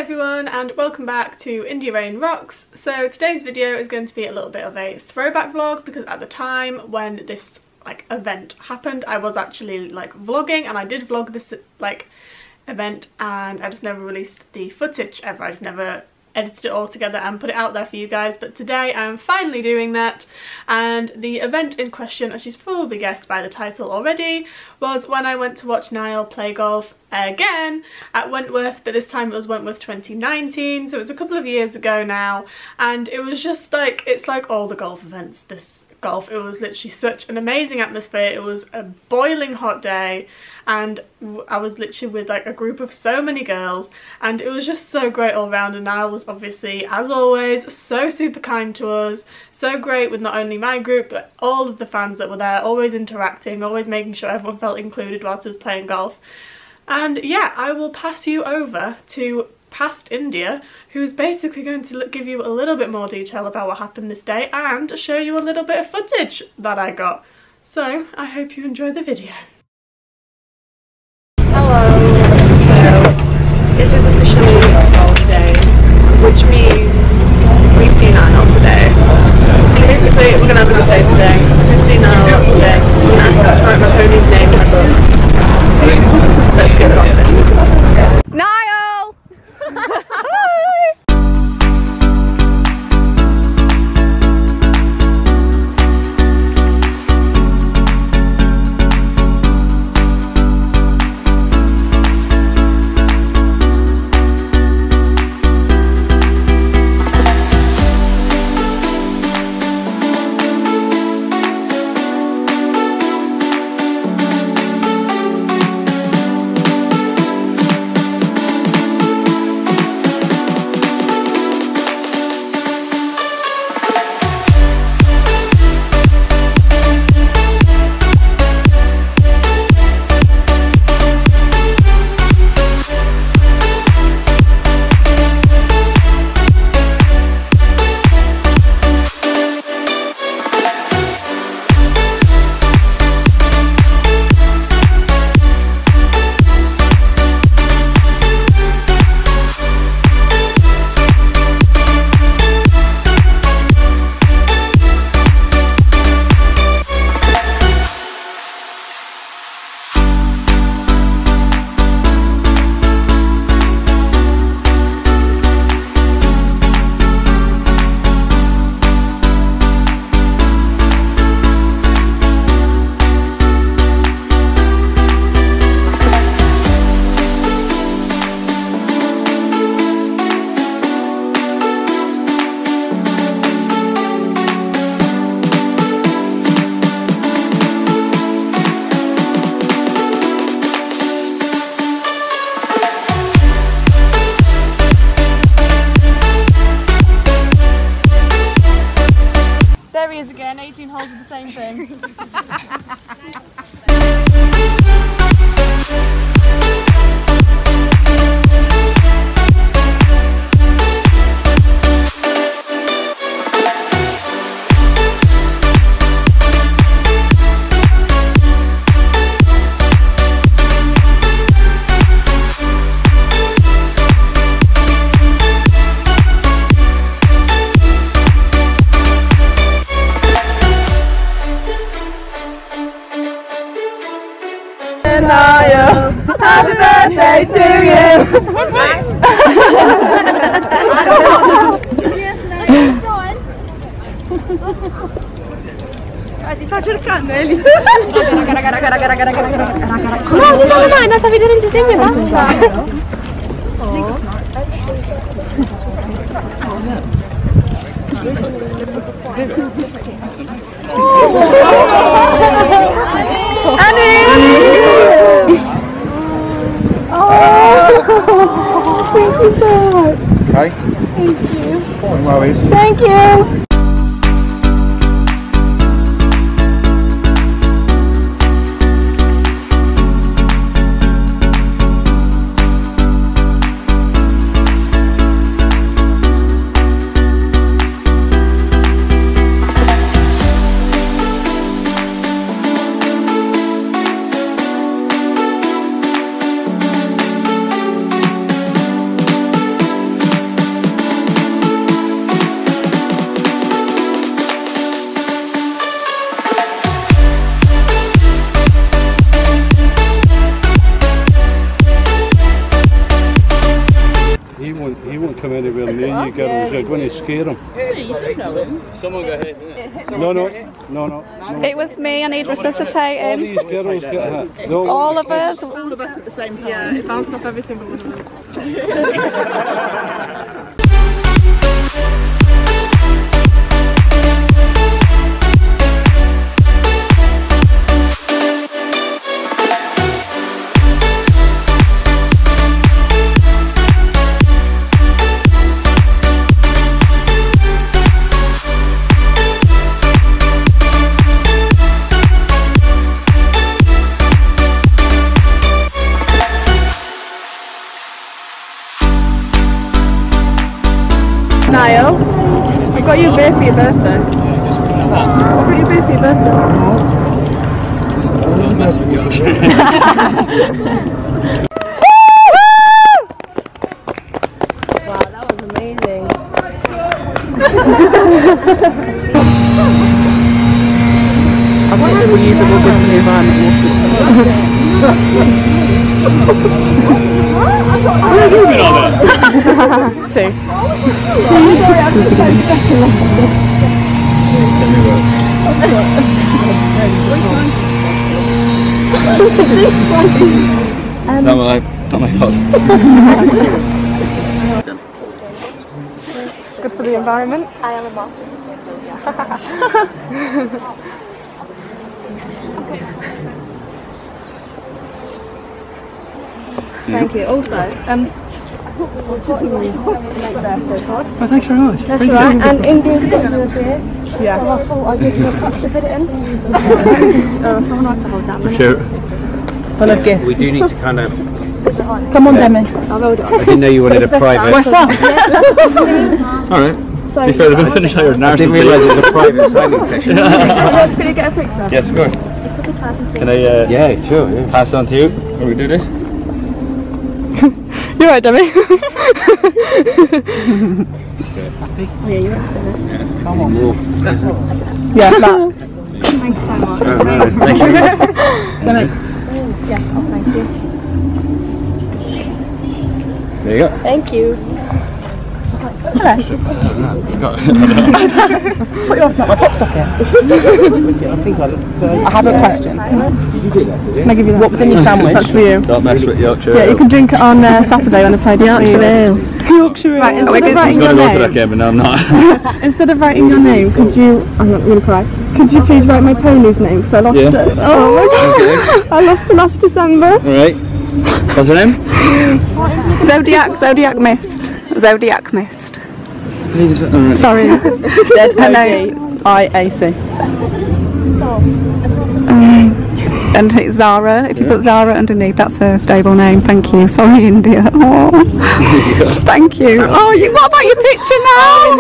everyone and welcome back to India Rain Rocks. So today's video is going to be a little bit of a throwback vlog because at the time when this event happened I was actually vlogging, and I did vlog this event and I just never released the footage ever. I just never edited it all together and put it out there for you guys, but today I'm finally doing that. And the event in question, as you've probably guessed by the title already, was when I went to watch Niall play golf again at Wentworth, but this time it was Wentworth 2019, so it was a couple of years ago now, and it was just it's like all the golf events this golf. It was literally such an amazing atmosphere. It was a boiling hot day and I was literally with a group of so many girls, and it was just so great all around. And Niall was obviously, as always, so super kind to us, so great with not only my group but all of the fans that were there, always interacting, always making sure everyone felt included whilst I was playing golf. And yeah, I will pass you over to Past India, who's basically going to give you a little bit more detail about what happened this day and show you a little bit of footage that I got. So I hope you enjoy the video. Hello. So it is officially golf day, which means we see Niall today. Basically we're gonna have a good day today. We see Niall today. I'm gonna ask to write my pony's name in my book. Let's get it on then. Niall! Hi! Again, 18 holes of the same thing. Niall, happy birthday to you! Ti faccio il cannelli! No, è andata a vedere il disegno e basta! Thank you so much. Okay. Thank you. No worries. Thank you. He won't come anywhere near you girls. You're going to scare him. You know him. Someone got hit. No. It was me. I need resuscitating. All these girls get hit. All of us. All of us at the same time. Yeah, it bounced off every single one of us. Niall, I've got you a beer for your birthday. I've got you a beer for your birthday. Don't mess with you. Wow, that was amazing. I think the reusable good for the environment. What are you doing on there? Two. It's not my fault. Good for the environment. I am a master's assistant, yeah. Thank you. Also, Oh, thanks very much. that's right. And India's got you a beer. Yeah. So I thought I'd give you a cup to fit it in. Someone had to hold that. Sure. Full of gifts. We do need to kind of. Come on, Demi. I'll hold it. I didn't know you wanted a private. What's that? Alright. To be fair, they're going to finish higher than I ours. didn't realise it was a private signing session. Can you get a picture? Yes, of course. Can I Yeah, sure. Yeah. pass it on to you? Or we do this? You're right, Demi. Oh yeah, you're right. Come on, move. Yeah, that. Thank you so much. Thank you. Yeah, oh, thank you. There you go. Thank you. Forgot. Put you off, not my pop socket. I have a question. Can I give you that? What was in your sandwich? That's for you. Don't mess with Yorkshire. Yeah, you can drink it on Saturday when I play the Yorkshire Ale. Yorkshire Ale. Right, instead of I was writing going your to go for that name, game, but now I'm not. instead of writing your name, could you? I'm not going to cry. Could you please write my pony's name? Because I lost it. Oh my god! Okay. I lost it last December. Alright. What's her name? Zodiac Mist. Zodiac Mist. Right. Sorry. Z-O-D-I-A-C. And it's Zara. If you put Zara underneath, that's her stable name. Thank you. Sorry, India. Oh, thank you. Oh, what about your picture now?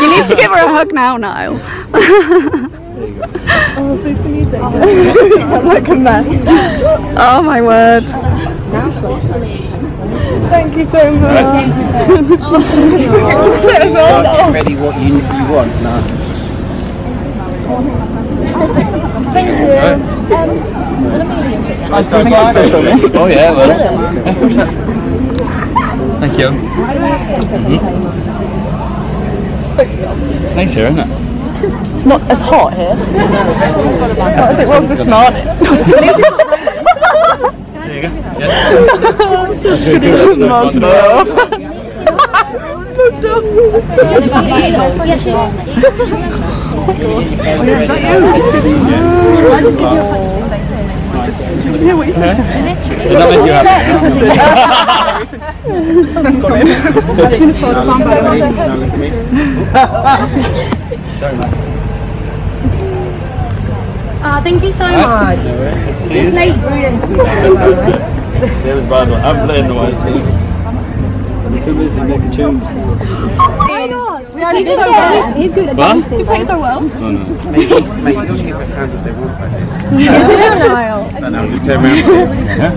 You need to give her a hug now, Niall. Oh, please can you take it? I'm like a mess. Oh my word. Thank you so much. Get ready what you want now. Thank you. Oh yeah, well. Thank you. It's nice here, isn't it? It's not as hot here. Not as it was this morning. There you go. Yes. I'll just give you a hug. Did you hear what you said? Did that make you happy? Someone's got him. Sorry, man. Thank you so much. Nice to see you. It was bad. I'm playing the white team. The too busy making tunes. He's good at dancing. He plays so well. No. Mate, you don't give the fans what they want by this. You do, Niall. No, just turn around.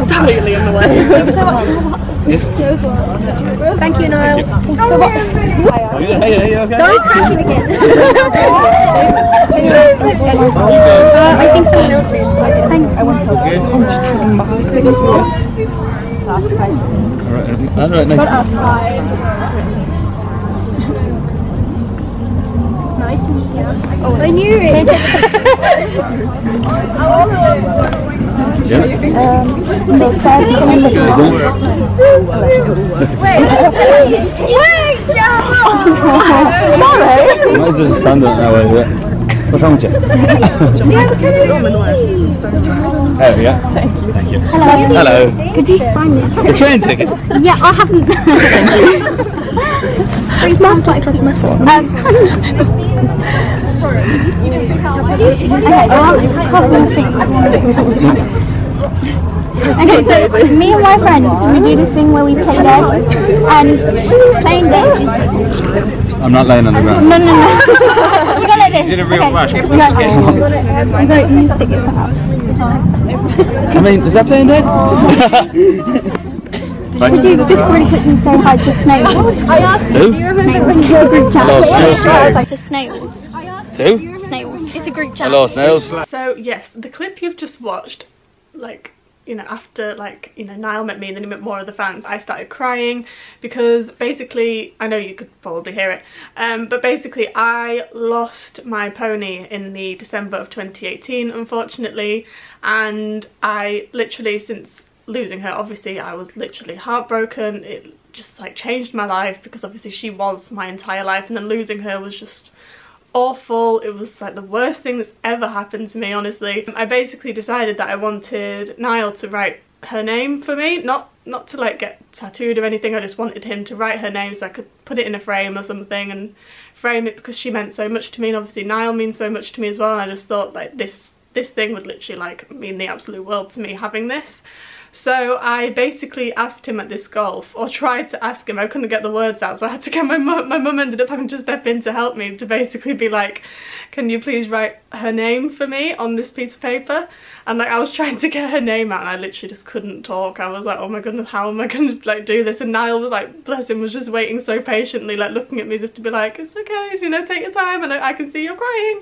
Totally in the way. Thank you so much. Yes. Thank you, Niall. So what? Hey, okay? Don't crash it again. I think someone else did. Thank you. Alright, nice. Nice to meet you. Oh, I knew it. Yeah. Sorry. Might as well stand on that way, yeah. What's wrong with you? Oh, yeah. Thank you. Hello. Could you sign it? The train ticket? Yeah, I haven't. Please, Mum, just touch my phone. Okay, so me and my friends, we do this thing where we play dead, and playing dead. I'm not laying on the ground. No. You go like this. Is it a real match? You stick it out. I mean, is that playing dead? Would you just really quickly say hi to Snails? Who? Snails. It's a group chat. Hello, Snails. To Snails. Who? Snails. It's a group chat. Hello, Snails. So yes, the clip you've just watched, like, you know, after, like, you know, Niall met me and then he met more of the fans, I started crying because basically, I know you could probably hear it, but basically I lost my pony in the December of 2018, unfortunately, and I literally, since losing her, obviously I was literally heartbroken. It just like changed my life because obviously she was my entire life, and then losing her was just awful. It was like the worst thing that's ever happened to me, honestly. I basically decided that I wanted Niall to write her name for me, not to like get tattooed or anything. I just wanted him to write her name so I could put it in a frame or something and frame it, because she meant so much to me, and obviously Niall means so much to me as well, and I just thought like this thing would literally like mean the absolute world to me, having this. So I basically asked him at this golf, or tried to ask him. I couldn't get the words out, so I had to get my mum. My mum ended up having to step in to help me, to basically be like, can you please write her name for me on this piece of paper? And like I was trying to get her name out and I literally just couldn't talk. I was like, oh my goodness, how am I going to like do this? And Niall was like, bless him, was just waiting so patiently, like looking at me as if to be like, it's okay, you know, take your time, and I can see you're crying.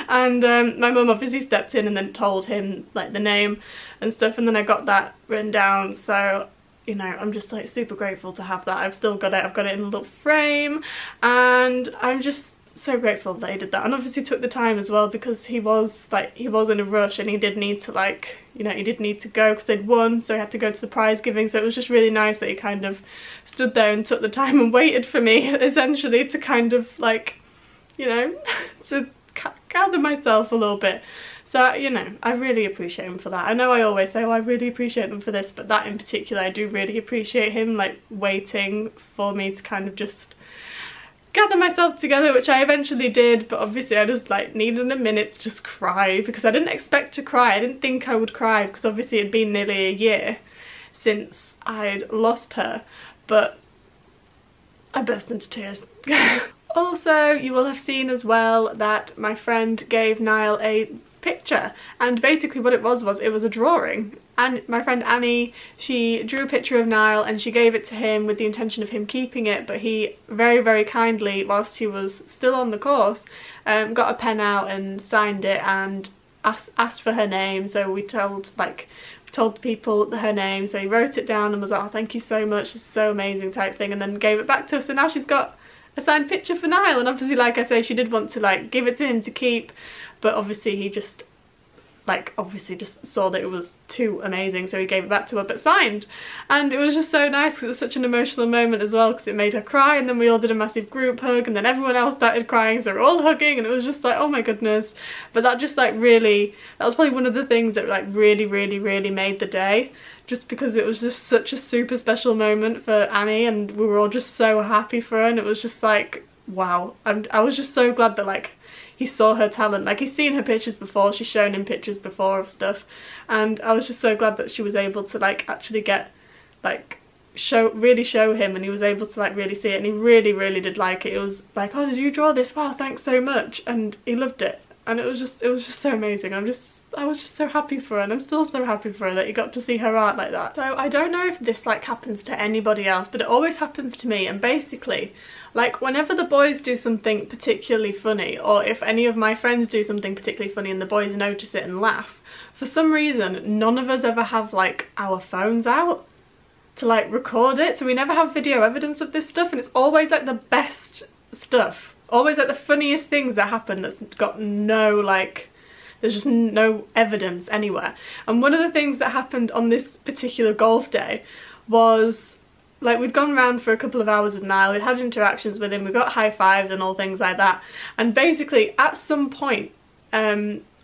And my mum obviously stepped in and then told him like the name and stuff, and then I got that written down. So, you know, I'm just like super grateful to have that. I've still got it. I've got it in a little frame, and I'm just so grateful that he did that. And obviously took the time as well, because he was in a rush and he did need to, like, you know, he did need to go because they'd won, so he had to go to the prize giving. So it was just really nice that he kind of stood there and took the time and waited for me, essentially, to kind of like, you know, to gather myself a little bit. So, you know, I really appreciate him for that. I know I always say, oh, I really appreciate them for this, but that in particular, I do really appreciate him, like, waiting for me to kind of just gather myself together, which I eventually did, but obviously I just, like, needed a minute to just cry, because I didn't expect to cry. I didn't think I would cry, because obviously it had been nearly a year since I'd lost her, but I burst into tears. Also, you will have seen as well that my friend gave Niall a picture, and basically what it was it was a drawing, and my friend Annie, she drew a picture of Niall and she gave it to him with the intention of him keeping it, but he very, very kindly, whilst he was still on the course, got a pen out and signed it and asked for her name. So we told people her name, so he wrote it down and was like, oh, thank you so much, this is so amazing, type thing, and then gave it back to us. And now she's got a signed picture for Niall, and obviously, like I say, she did want to like give it to him to keep, but obviously he just saw that it was too amazing, so he gave it back to her, but signed. And it was just so nice, because it was such an emotional moment as well, because it made her cry, and then we all did a massive group hug, and then everyone else started crying, so we're all hugging, and it was just like, oh my goodness. But that just like really, that was probably one of the things that like really, really, really made the day, just because it was just such a super special moment for Annie, and we were all just so happy for her, and it was just like, wow. I was just so glad that like he saw her talent. Like, he's seen her pictures before, she's shown him pictures before of stuff, and I was just so glad that she was able to like actually get like really show him, and he was able to like really see it, and he really, really did like it. It was like, oh, did you draw this? Wow, thanks so much. And he loved it, and it was just so amazing. I'm just just so happy for her, and I'm still so happy for her that you got to see her art like that. So I don't know if this like happens to anybody else, but it always happens to me. And basically, like whenever the boys do something particularly funny, or if any of my friends do something particularly funny and the boys notice it and laugh, for some reason none of us ever have like our phones out to like record it, so we never have video evidence of this stuff, and it's always like the best stuff, always like the funniest things that happen that's got no like, there's just no evidence anywhere. And one of the things that happened on this particular golf day was, like, we'd gone around for a couple of hours with Niall, we'd had interactions with him, we got high fives and all things like that, and basically at some point,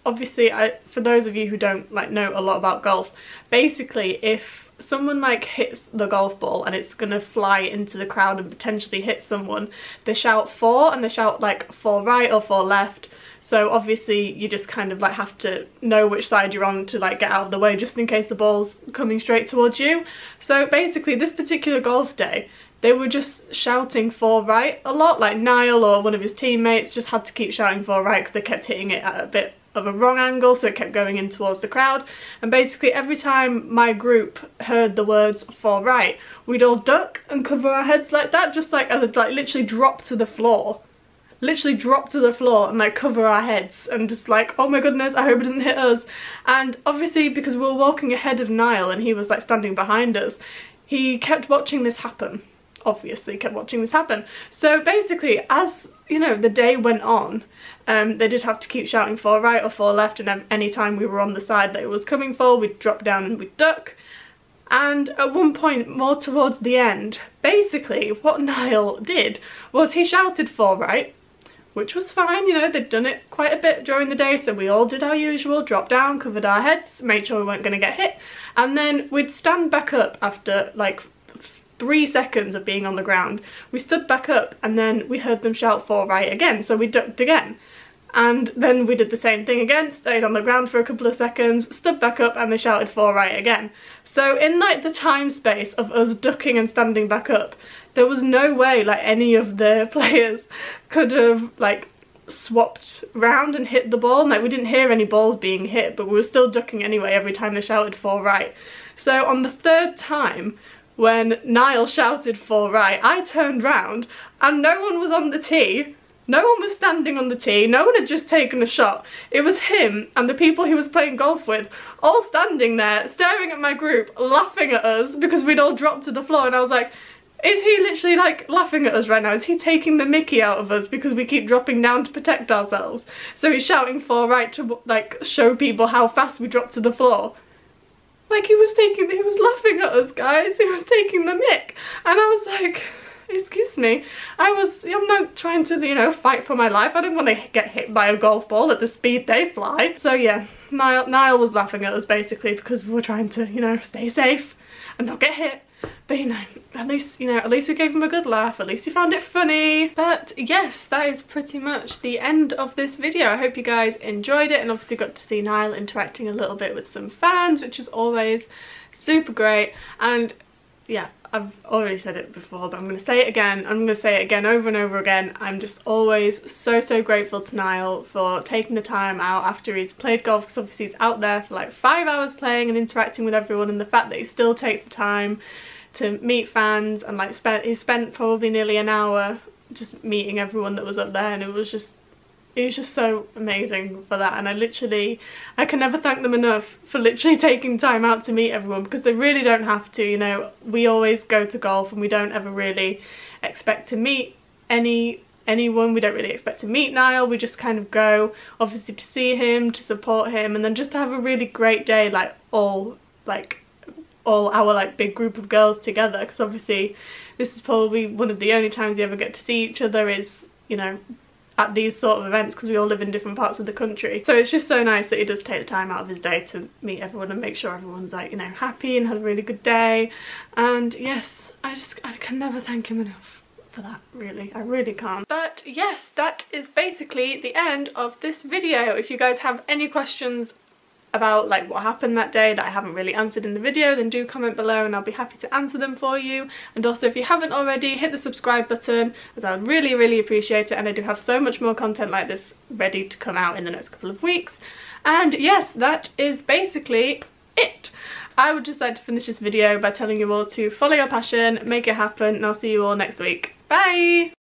obviously for those of you who don't like know a lot about golf, basically if someone like hits the golf ball and it's gonna fly into the crowd and potentially hit someone, they shout four, and they shout like four right or four left. So obviously you just kind of like have to know which side you're on to like get out of the way just in case the ball's coming straight towards you. So basically this particular golf day, they were just shouting four right a lot, like Niall or one of his teammates just had to keep shouting four right because they kept hitting it at a bit of a wrong angle, so it kept going in towards the crowd. And basically every time my group heard the words four right, we'd all duck and cover our heads like that, just like literally drop to the floor. Literally drop to the floor and like cover our heads and just like, oh my goodness, I hope it doesn't hit us. And obviously because we were walking ahead of Niall and he was like standing behind us, he kept watching this happen. Obviously kept watching this happen. So basically, as you know, the day went on, they did have to keep shouting four right or four left, and any time we were on the side that it was coming for, we'd drop down and we'd duck. And at one point, more towards the end, basically what Niall did was he shouted four right, which was fine, you know, they'd done it quite a bit during the day, so we all did our usual, dropped down, covered our heads, made sure we weren't going to get hit, and then we'd stand back up after like 3 seconds of being on the ground. We stood back up and then we heard them shout four right again, so we ducked again. And then we did the same thing again, stayed on the ground for a couple of seconds, stood back up, and they shouted four right again. So in like the time space of us ducking and standing back up, there was no way like any of the players could have like swapped round and hit the ball. Like we didn't hear any balls being hit, but we were still ducking anyway every time they shouted four right. So on the third time, when Niall shouted four right, I turned round and no one was on the tee. No one was standing on the tee, no one had just taken a shot. It was him and the people he was playing golf with all standing there, staring at my group, laughing at us because we'd all dropped to the floor, and I was like, is he literally like laughing at us right now? Is he taking the mickey out of us because we keep dropping down to protect ourselves? So he's shouting four right to like show people how fast we dropped to the floor. Like he was laughing at us, guys. He was taking the mick. And I was like, excuse me. I'm not trying to, you know, fight for my life. I don't want to get hit by a golf ball at the speed they fly. So yeah, Niall was laughing at us basically because we were trying to, you know, stay safe and not get hit. But you know, at least we gave him a good laugh, at least he found it funny. But yes, that is pretty much the end of this video. I hope you guys enjoyed it and obviously got to see Niall interacting a little bit with some fans, which is always super great. And yeah, I've already said it before, but I'm going to say it again. I'm going to say it again over and over again. I'm just always so grateful to Niall for taking the time out after he's played golf, because obviously he's out there for like 5 hours playing and interacting with everyone, and the fact that he still takes the time to meet fans and like he spent probably nearly an hour just meeting everyone that was up there, and it was just so amazing for that. And I can never thank them enough for literally taking time out to meet everyone, because they really don't have to, you know. We always go to golf and we don't ever really expect to meet anyone. We don't really expect to meet Niall. We just kind of go obviously to see him, to support him, and then just to have a really great day, like all our like big group of girls together, because obviously this is probably one of the only times you ever get to see each other is, you know, at these sort of events, because we all live in different parts of the country. So it's just so nice that he does take the time out of his day to meet everyone and make sure everyone's like, you know, happy and had a really good day. And yes, I can never thank him enough for that, really. I really can't. But yes, that is basically the end of this video. If you guys have any questions about like what happened that day that I haven't really answered in the video, then do comment below and I'll be happy to answer them for you. And also, if you haven't already, hit the subscribe button, as I would really appreciate it, and I do have so much more content like this ready to come out in the next couple of weeks. And yes, that is basically it. I would just like to finish this video by telling you all to follow your passion, make it happen, and I'll see you all next week. Bye!